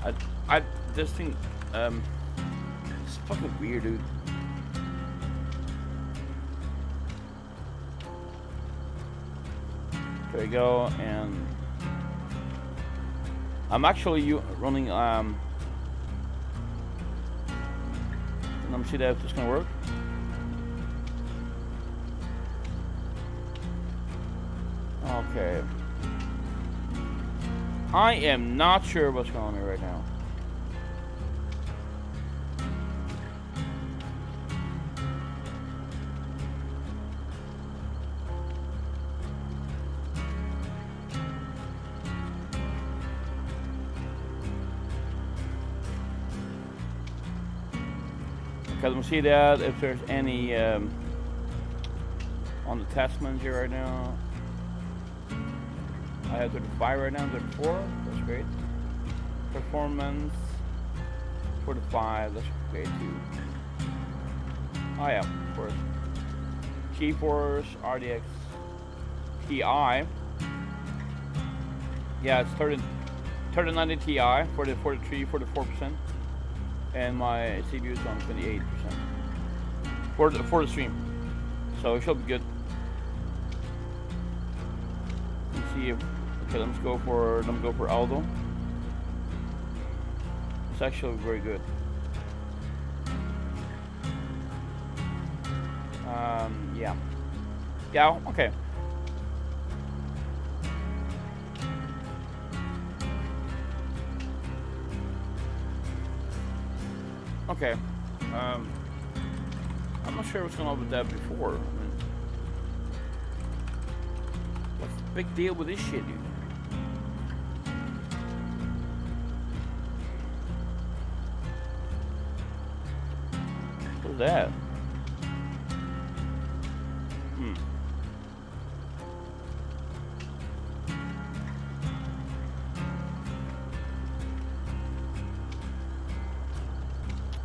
I, I this thing, it's fucking weird, dude. There we go, and I'm actually running. Let me see that if this gonna work. Okay. I am not sure what's going on here right now. Because we see that if there's any on the task manager right now. I have 35 right now, 34. That's great. Performance 45. That's great too. Oh yeah, of course. GeForce RDX Ti. Yeah, it's 3090 Ti for the 43, 44%, and my CPU is on 28% for the stream. So it should be good. Let's see if okay. Let's go for Aldo. It's actually very good. Yeah. Yeah. Okay. Okay. I'm not sure what's going on with that before. I mean, what's the big deal with this shit, dude? What's that?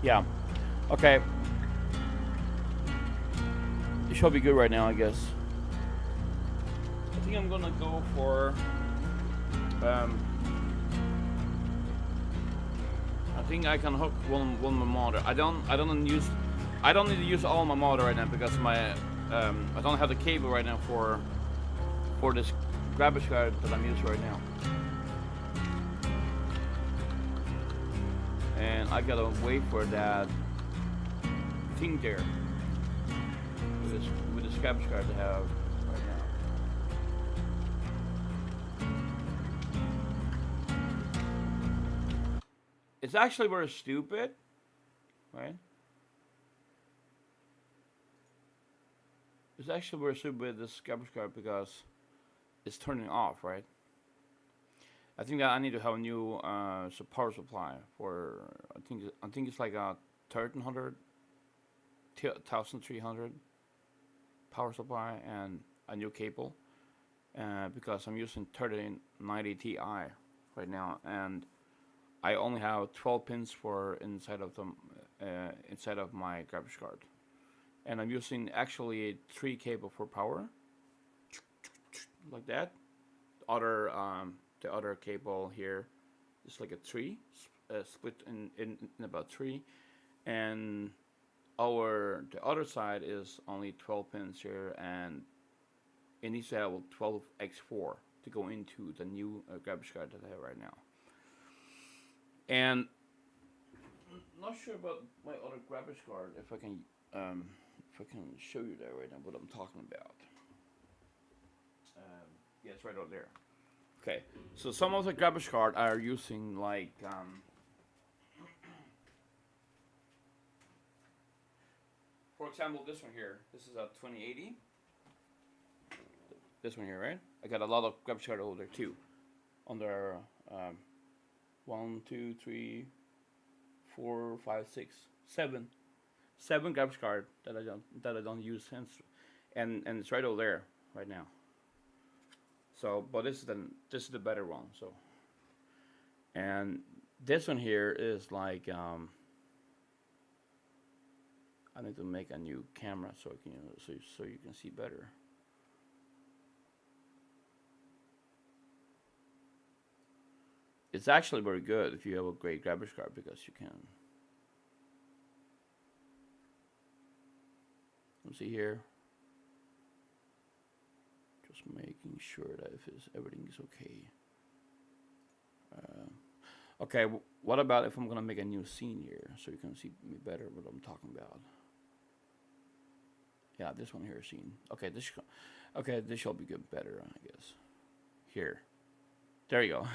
Yeah. Okay. It should be good right now, I guess. I think I'm gonna go for. I think I can hook one more motor. I don't need to use all my motor right now because my I don't have the cable right now for this graphics card that I'm using right now. And I gotta wait for that thing there with this graphics card to have right now. It's actually very stupid, right? It's actually very stupid with this graphics card because it's turning off, right? I think that I need to have a new power supply for I think it's like a 1300, 1300 power supply and a new cable because I'm using 3090 Ti right now and I only have 12 pins for inside of my graphics card and I'm using actually 3 cable for power like that. The other cable here is like a 3 split in about 3 and the other side is only 12 pins here and it needs to have 12x4 to go into the new graphics card that I have right now. And I'm not sure about my other graphics card if I can show you that right now what I'm talking about. Yeah, it's right over there. Okay, so some of the graphics card are using like for example, this one here. This is a 2080. This one here, right? I got a lot of graphics card over there too. Under 1, 2, 3, 4, 5, 6, 7, 7 graphics card that I don't use since, and it's right over there right now. So, but this is the better one. So, and this one here is like I need to make a new camera so I can so you can see better. It's actually very good if you have a great graphics card because you can. Let's see here. Just making sure that if everything is okay. Okay, what about if I'm gonna make a new scene here so you can see me better what I'm talking about? Yeah, this one here scene. Okay, this shall be good better, I guess. Here, there you go.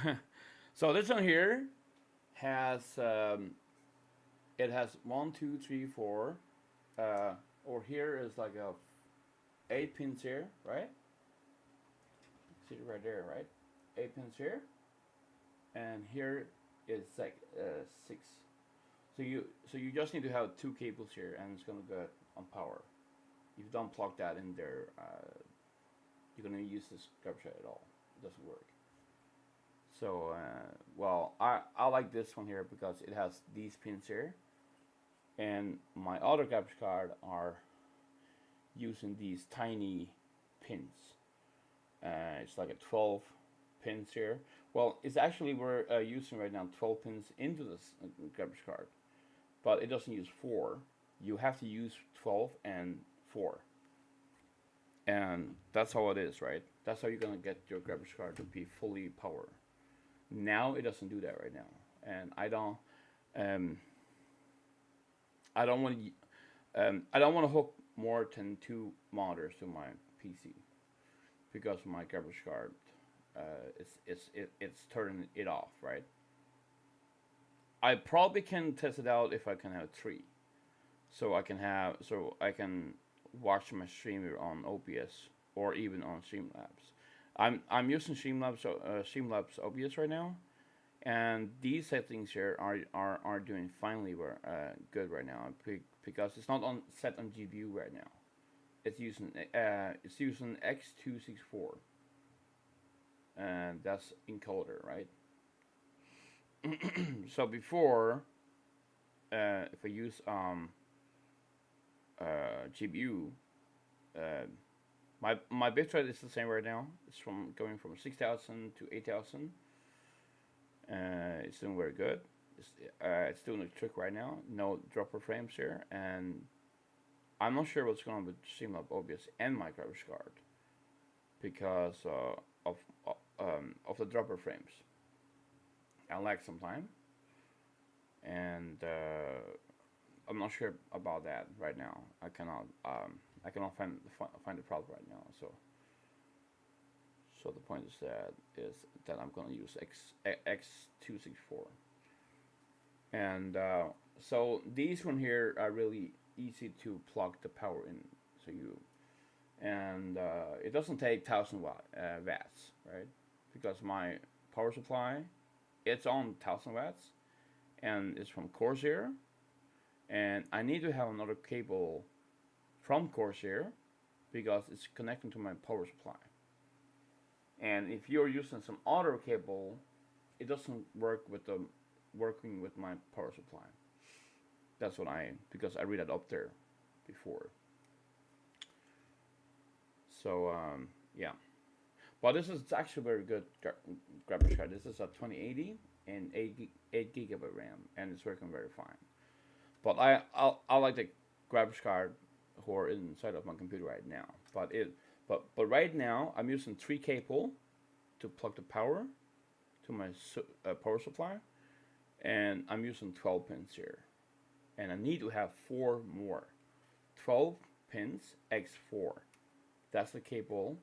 So this one here has it has 1, 2, 3, 4. Over here is like a 8 pins here, right? See it right there, right? 8 pins here, and here is like 6. So you just need to have 2 cables here, and it's gonna go on power. If you don't plug that in there, you're gonna use this graphics card at all. It doesn't work. So well, I like this one here because it has these pins here, and my other graphics card are using these tiny pins. It's like a 12 pins here. Well, it's actually we're using right now 12 pins into this graphics card, but it doesn't use 4. You have to use 12 and 4, and that's how it is, right? That's how you're gonna get your graphics card to be fully powered. Now it doesn't do that right now, and I don't want to hook more than 2 monitors to my PC because my graphics card it's turning it off, right? I probably can test it out if I can have 3, so I can watch my streamer on OBS or even on Streamlabs. I'm using Streamlabs OBS right now, and these settings here are doing finally good right now because it's not on set on GPU right now. It's using X264, and that's encoder, right? So before, if I use GPU, my bitrate is the same right now. It's going from 6,000 to 8,000. It's doing very good. It's doing a trick right now. No dropper frames here, and I'm not sure what's going on with Streamlabs OBS and my graphics card because of the dropper frames. I lag some time, and I'm not sure about that right now. I cannot find the problem right now. So the point is that I'm gonna use X264, and so these one here are really easy to plug the power in. So it doesn't take 1,000 watts, right? Because my power supply, it's on 1,000 watts, and it's from Corsair, and I need to have another cable from Corsair because it's connecting to my power supply. And if you're using some other cable, it doesn't work working with my power supply. That's because I read that up there before. So yeah, but this is actually very good graphics card. This is a 2080 and 8 gigabyte RAM, and it's working very fine. But I like the graphics card who are inside of my computer right now. But right now I'm using 3 cable to plug the power to my power supply, and I'm using 12 pins here, and I need to have 4 more. 12 pins x4. That's the cable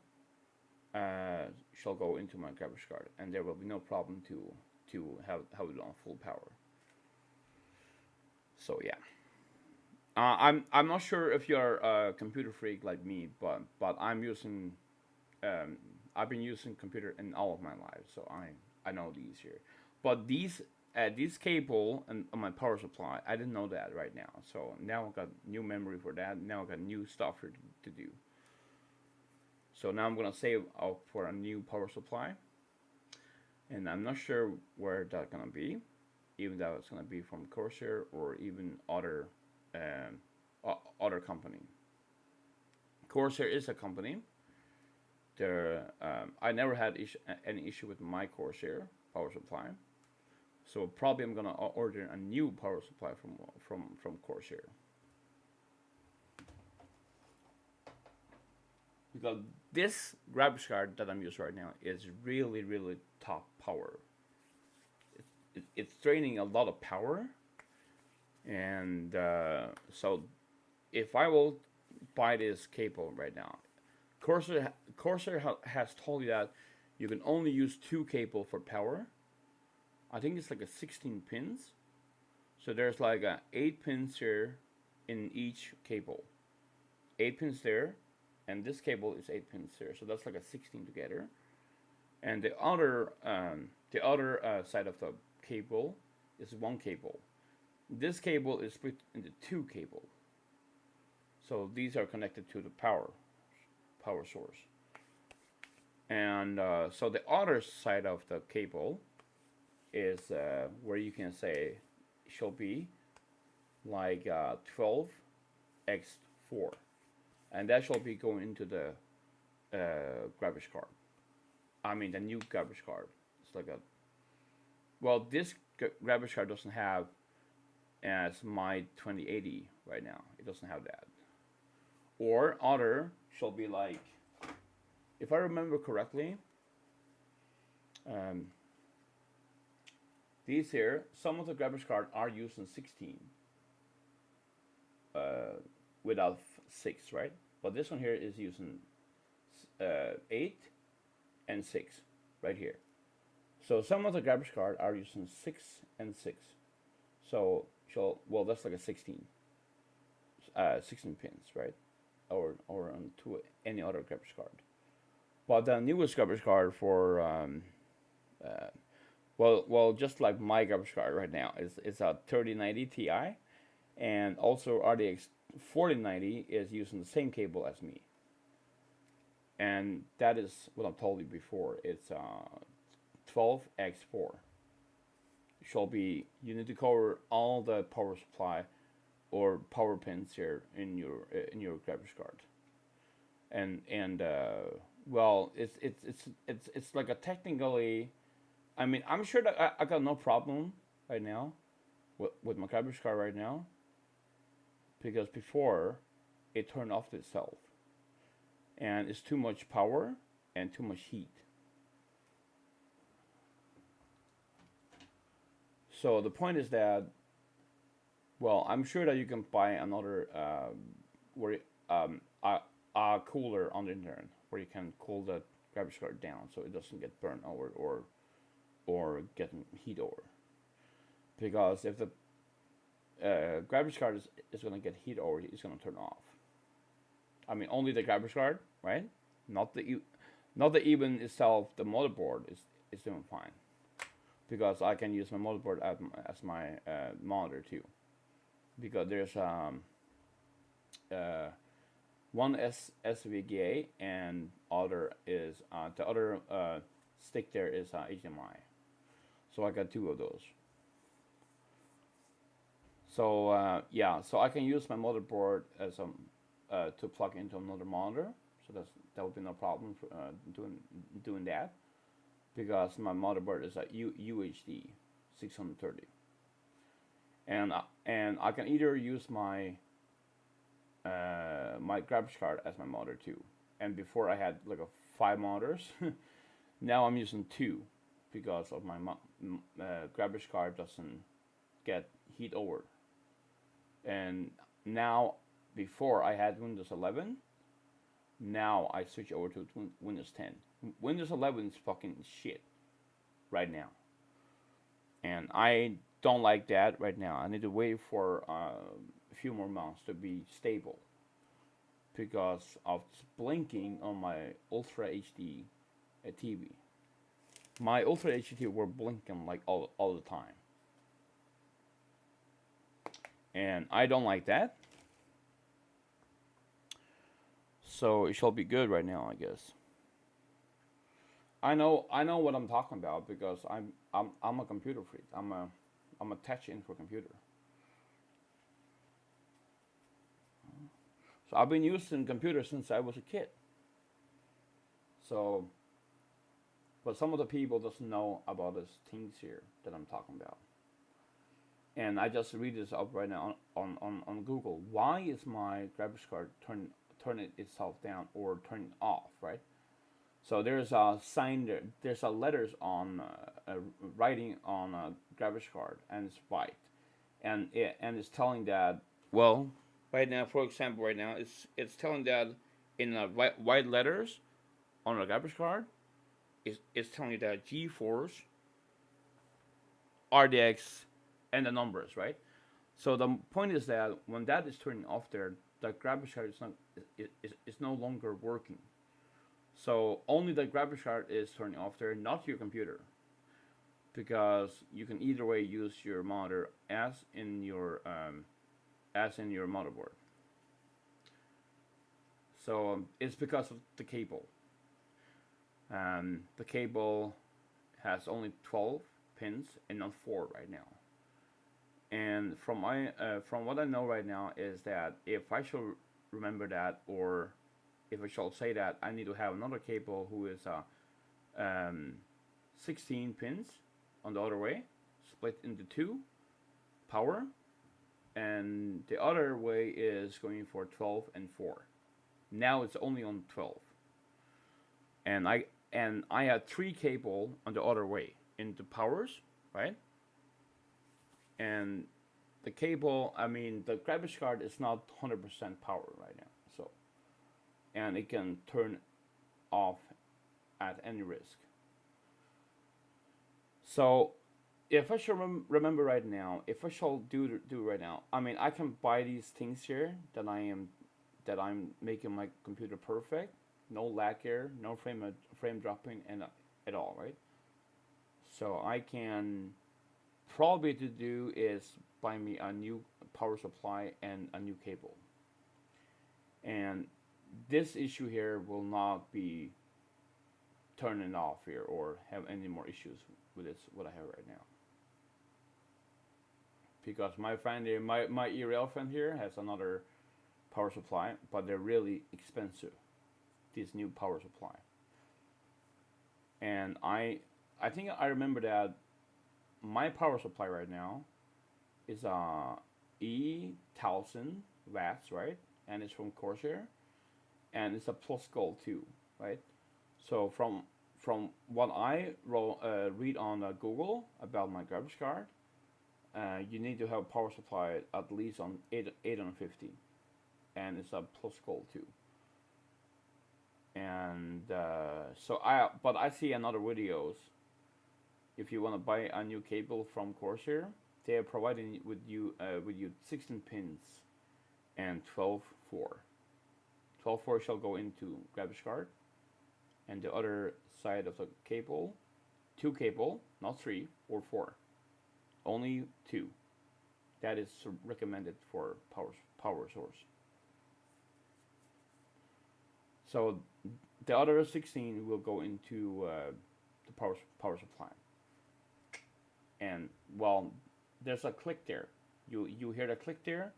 shall go into my graphics card, and there will be no problem to have it on full power. So yeah. I'm not sure if you're a computer freak like me, but I'm using I've been using computer in all of my life, so I know these here. But these cable and my power supply, I didn't know that right now. So now I've got new memory for that. Now I've got new stuff here to do. So now I'm gonna save up for a new power supply, and I'm not sure where that's gonna be, even though it's gonna be from Corsair or even other company. Corsair is a company. I never had any issue with my Corsair power supply. So probably I'm gonna order a new power supply from Corsair, because this graphics card that I'm using right now is really really top power. It's draining a lot of power, and so if I will buy this cable right now, Corsair has told you that you can only use two cable for power. I think it's like a 16 pins. So there's like a 8 pins here in each cable. 8 pins there, and this cable is 8 pins there. So that's like a 16 together. And the other side of the cable is one cable. This cable is split into two cable. So these are connected to the power source. And so the other side of the cable is where you can say shall be like 12x4, and that shall be going into the graphics card. I mean the new graphics card. It's like a, well, this graphics card doesn't have as my 2080 right now. It doesn't have that. Or other shall be like, if I remember correctly, these here, some of the graphics cards are using 16 without 6, right? But this one here is using 8 and 6 right here. So some of the graphics cards are using 6 and 6. So, well, that's like a 16 pins, right? Or on to any other graphics card. But the newest graphics card for well, just like my graphics card right now is a 3090 Ti, and also RTX 4090 is using the same cable as me. And that is what I've told you before. It's 12x4. Shall be, you need to cover all the power supply or power pins here in your graphics card. And well, it's like a technically, I mean, I'm sure that I got no problem right now with my graphics card right now, because before it turned off itself, and it's too much power and too much heat. So the point is that, well, I'm sure that you can buy another a cooler on the internet where you can cool the graphics card down so it doesn't get burned over or get heat over. Because if the graphics card is going to get heat over, it's going to turn off. I mean, only the graphics card, right? Not the even itself. The motherboard is doing fine, because I can use my motherboard as my monitor too. Because there's one SVGA, and other is the other stick there is HDMI. So I got two of those. So yeah, so I can use my motherboard as to plug into another monitor. So that would be no problem for doing that, because my motherboard is a UHD 630, and I can either use my my graphics card as my monitor too. And before I had like 5 monitors. Now I'm using 2 because of my graphics card doesn't get heat over. And now, before I had Windows 11, now I switch over to Windows 10. Windows 11 is fucking shit right now, and I don't like that right now. I need to wait for a few more months to be stable, because of blinking on my Ultra HD TV. My Ultra HD were blinking like all the time, and I don't like that. So it shall be good right now, I guess. I know what I'm talking about, because I'm a computer freak. I'm a touch in for computer. So I've been using computers since I was a kid. So but some of the people doesn't know about these things here that I'm talking about. And I just read this up right now on Google. Why is my graphics card turning itself down or turning off, right? So there's a sign there. There's a letters on writing on a graphics card, and it's white, and it's telling that, well, right now, for example, right now it's telling that in white letters on a graphics card, it's telling you that GeForce RDX and the numbers, right? So the point is that when that is turning off there, the graphics card is no longer working. So only the graphics card is turning off there, not your computer, because you can either way use your monitor as in your motherboard. So it's because of the cable. The cable has only 12 pins and not 4 right now. And from what I know right now is that if I should remember that, or if I shall say that, I need to have another cable who is 16 pins on the other way, split into 2 power, and the other way is going for 12 and 4. Now it's only on 12, and I had 3 cable on the other way into powers, right? And the cable, I mean, the graphics card is not 100% power right now, so, and it can turn off at any risk. So if I should remember right now, if I shall do right now, I mean, I can buy these things here that I'm making my computer perfect, no lag here, no frame dropping, and at all, right? So I can probably to do is buy me a new power supply and a new cable. And this issue here will not be turning off here or have any more issues with this what I have right now. Because my friend here, my ERL friend here has another power supply, but they're really expensive. This new power supply. And I think I remember that my power supply right now is E1000 watts, right? And it's from Corsair, and it's a plus gold too, right? So from what I read on Google about my graphics card, you need to have a power supply at least on 850, and it's a plus gold too. And but I see another videos. If you want to buy a new cable from Corsair, they are providing with you 16 pins and 12/4. 12/4 shall go into graphics card, and the other side of the cable, 2 cable, not 3 or 4, only 2. That is recommended for power source. So the other 16 will go into the power supply. And well, there's a click there. You hear the click there.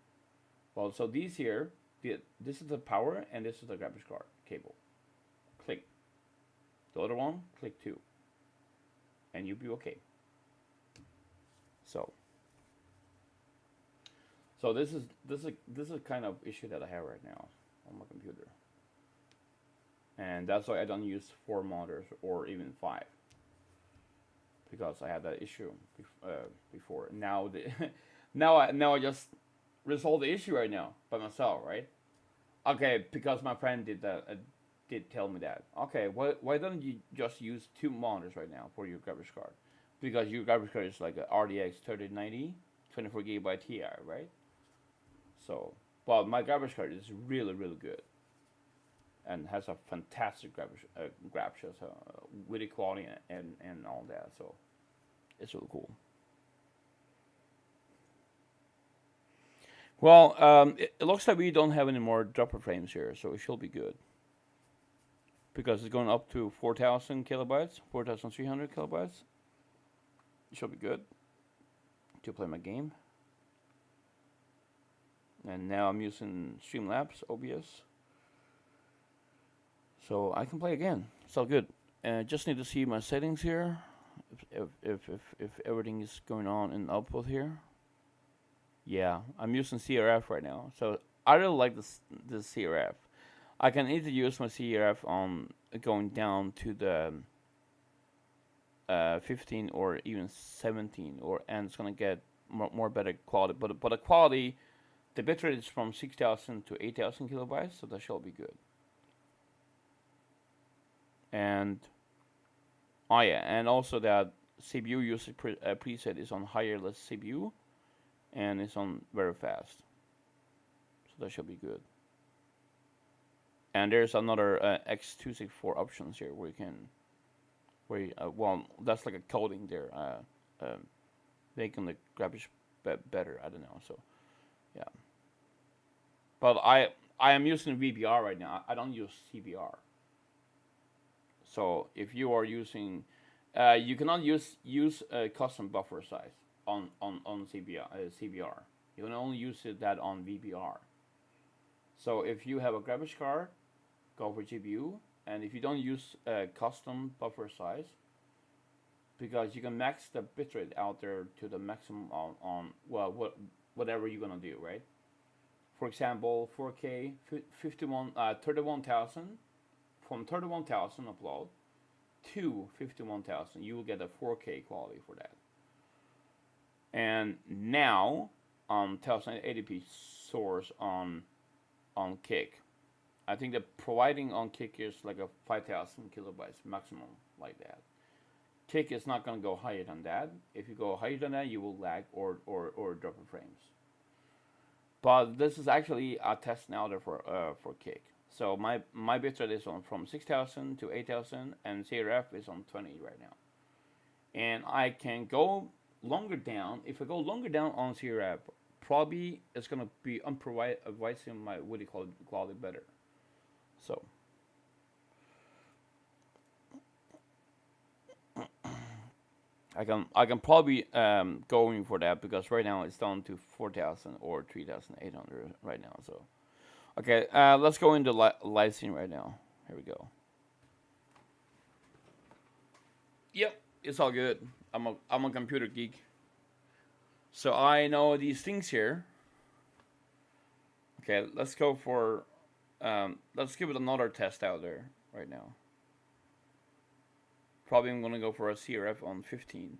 Well, so these here, this is the power and this is the graphics card cable. Click. The other one, click too, and you'll be okay. So this is a kind of issue that I have right now on my computer, and that's why I don't use 4 monitors or even 5. Because I had that issue before. Now now I just resolve the issue right now by myself, right? Okay, because my friend did tell me that. Okay, why don't you just use 2 monitors right now for your graphics card? Because your graphics card is like a RDX 3090, 24 GB Ti, right? So, but my graphics card is really good, and has a fantastic graphics, video quality and all that. So it's really cool. Well, it looks like we don't have any more dropper frames here, so it should be good. Because it's going up to 4,000 kilobytes, 4,300 kilobytes. It should be good to play my game. And now I'm using Streamlabs OBS. So I can play again. It's all good. Just need to see my settings here. If everything is going on in output here. Yeah, I'm using CRF right now. So I really like this CRF. I can either use my CRF on going down to the 15 or even 17, and it's gonna get more better quality. But the quality, the bitrate is from 6,000 to 8,000 kilobytes, so that shall be good. And oh yeah, and also that CPU usage preset is on higher less CPU, and it's on very fast, so that should be good. And there's another X264 options here where you can, well, that's like a coding there, making the graphics better. I don't know, so yeah. But I am using VBR right now. I don't use CBR. So if you are using, you cannot use a custom buffer size on CBR. You can only use that on VBR. So if you have a graphics card, go for GPU, and if you don't use a custom buffer size, because you can max the bitrate out there to the maximum on well, whatever you're gonna do, right? For example, 4K 31,000, from 31,000 upload to 51,000, you will get a 4K quality for that. And now 1080p source on Kick. I think the providing on Kick is like a 5,000 kilobytes maximum, like that. Kick is not going to go higher than that. If you go higher than that, you will lag or drop in frames. But this is actually a test now there for Kick. So my bitrate is on from 6,000 to 8,000, and CRF is on 20 right now. And I can go longer down. If I go longer down on CRF, probably it's gonna be advising my quality better. So I can probably going for that, because right now it's down to 4,000 or 3,800 right now. So okay, let's go into live scene right now. Here we go. Yep, it's all good. I'm a computer geek, so I know these things here. Okay, let's go for let's give it another test out there right now. Probably I'm gonna go for a CRF on 15.